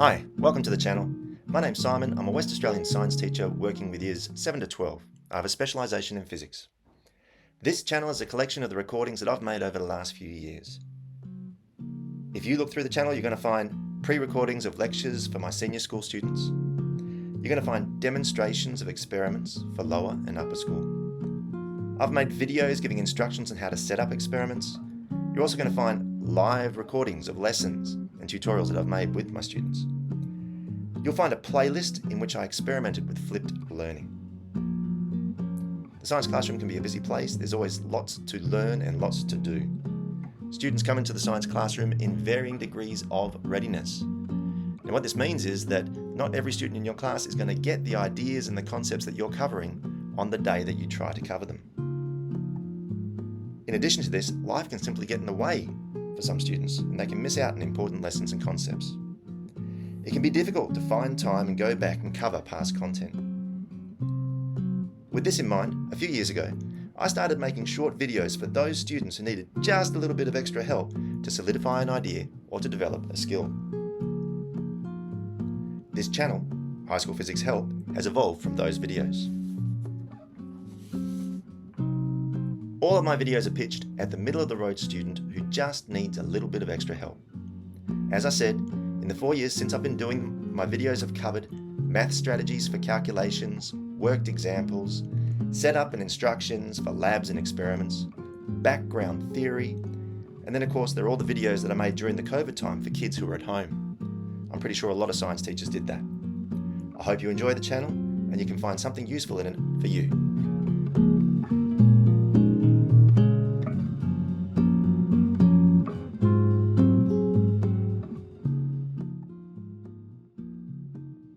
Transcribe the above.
Hi, welcome to the channel. My name's Simon. I'm a West Australian science teacher working with years 7 to 12. I have a specialisation in physics. This channel is a collection of the recordings that I've made over the last few years. If you look through the channel, you're going to find pre-recordings of lectures for my senior school students. You're going to find demonstrations of experiments for lower and upper school. I've made videos giving instructions on how to set up experiments. You're also going to find live recordings of lessons and tutorials that I've made with my students. You'll find a playlist in which I experimented with flipped learning. The science classroom can be a busy place. There's always lots to learn and lots to do. Students come into the science classroom in varying degrees of readiness. And what this means is that not every student in your class is going to get the ideas and the concepts that you're covering on the day that you try to cover them. In addition to this, life can simply get in the way for some students, and they can miss out on important lessons and concepts. It can be difficult to find time and go back and cover past content. With this in mind, a few years ago, I started making short videos for those students who needed just a little bit of extra help to solidify an idea or to develop a skill. This channel, High School Physics Help, has evolved from those videos. All of my videos are pitched at the middle of the road student who just needs a little bit of extra help. As I said, in the 4 years since I've been doing them, my videos have covered math strategies for calculations, worked examples, setup and instructions for labs and experiments, background theory, and then of course there are all the videos that I made during the COVID time for kids who were at home. I'm pretty sure a lot of science teachers did that. I hope you enjoy the channel and you can find something useful in it for you.